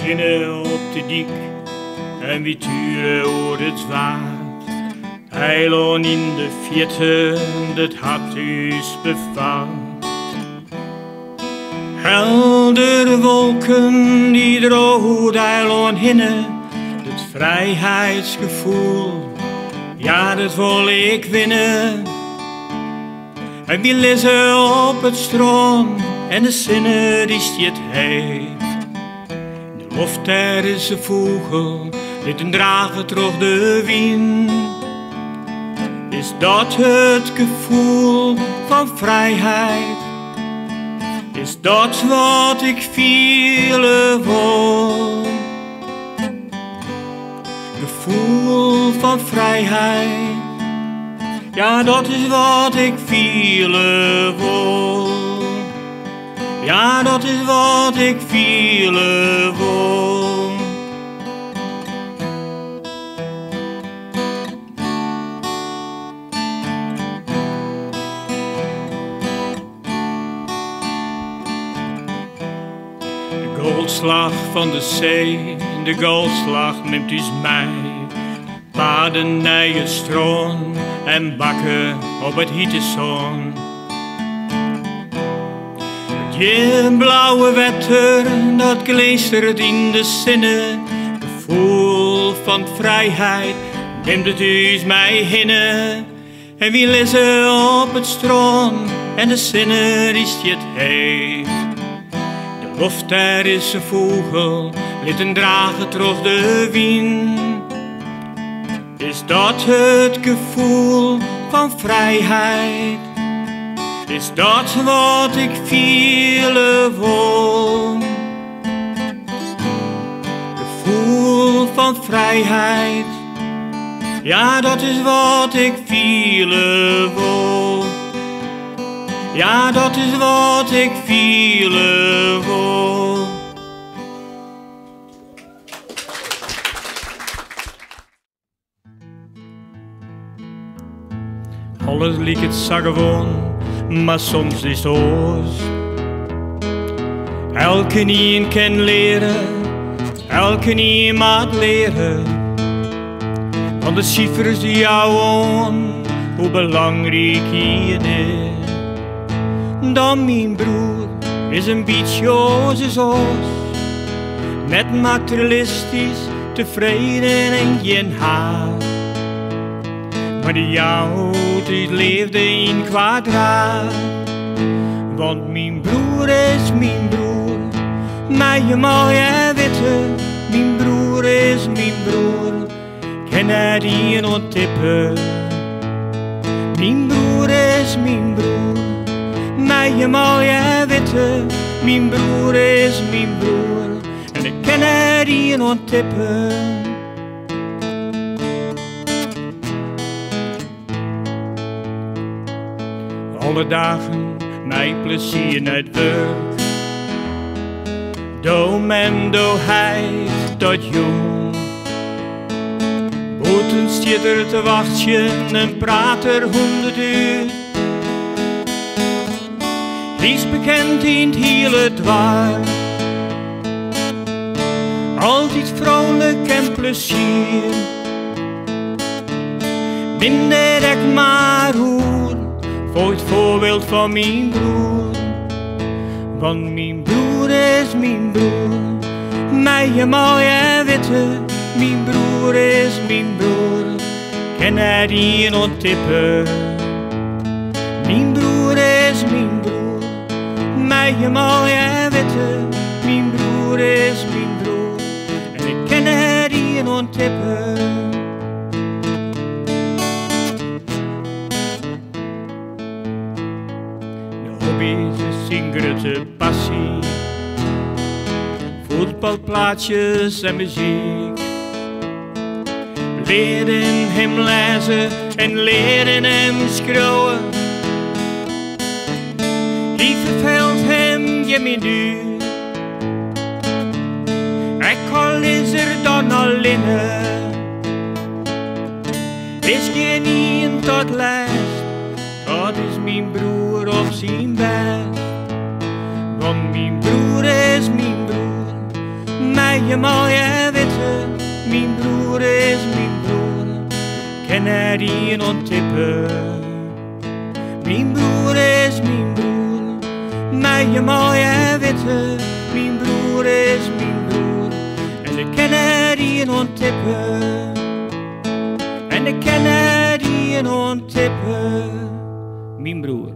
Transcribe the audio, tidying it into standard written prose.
zinnen op de dik en wie turen over het waard. Eiland in de vierte, dat had us bevaart. Heldere wolken die droog eiland hinnen, het vrijheidsgevoel, ja dat wil ik winnen. En wie lezen op het strand en de zinnen die het heeft. In de loft er is een vogel, dit een dragen troch de wind. Is dat het gevoel van vrijheid? Is dat wat ik vielen wil? Gevoel van vrijheid. Ja, dat is wat ik vielen wil. Ja, dat is wat ik vielen wil. De goldslag van de zee, de goldslag neemt dus mij. Paden naar het strand en bakken op het hitte zon. Het blauwe wetter dat glinstert in de zinnen. Gevoel van vrijheid neemt het dus mij hinnen. En wie lezen op het strand en de zinnen die het heeft. De loft er is een vogel, liet een dragen troch de wind. Is dat het gevoel van vrijheid? Is dat wat ik vielen wil? Gevoel van vrijheid. Ja, dat is wat ik vielen wil. Ja, dat is wat ik vielen wil. Alles liep het zo gewoon, maar soms is het oors. Elke een kan leren, elke een mag leren. Van de cijfers die jou aan, hoe belangrijk je is. Dan mijn broer is een beetje als ons. Net materialistisch, tevreden en geen haat. Maar die jou die leefde in kwadraat. Want mijn broer is mijn broer, mij mag je weten. Mijn broer is mijn broer, kan hij die onttippen. Mijn broer is mijn broer, mij mag je weten. Mijn broer is mijn broer, en ik kan hij die onttippen. Alle dagen mij plezier naar het werk. Doe men, doe hij tot jong. Boeten stiert er te wachten en praat er 100 uur. Is bekend in het hele dwaar. Altijd vrolijk en plezier. Minder ik maar hoer. Voor het voorbeeld van mijn broer. Want mijn broer is mijn broer, mij mag je weten. Mijn broer is mijn broer, kan hij die onttippen. Mijn broer is mijn broer, mij mag je weten. Mijn broer is mijn broer, en ik kan hij die onttippen. Is een grote passie, voetbalplaatjes en muziek. Leren hem lezen en leren hem schreeuwen. Hij verveelt hem je min duur. Ik al is er dan alleen. Is geen niet tot lijst. Dat is mijn broer op zijn best. Want mijn broer is mijn broer, Mij je mooie witte, mijn broer is mijn broer, kan hij die onttippen. Mijn broer is mijn broer, mij je mooie witte, mijn broer is mijn broer, en ze kennen die onttippen. En ik ken die onttippen, mijn broer.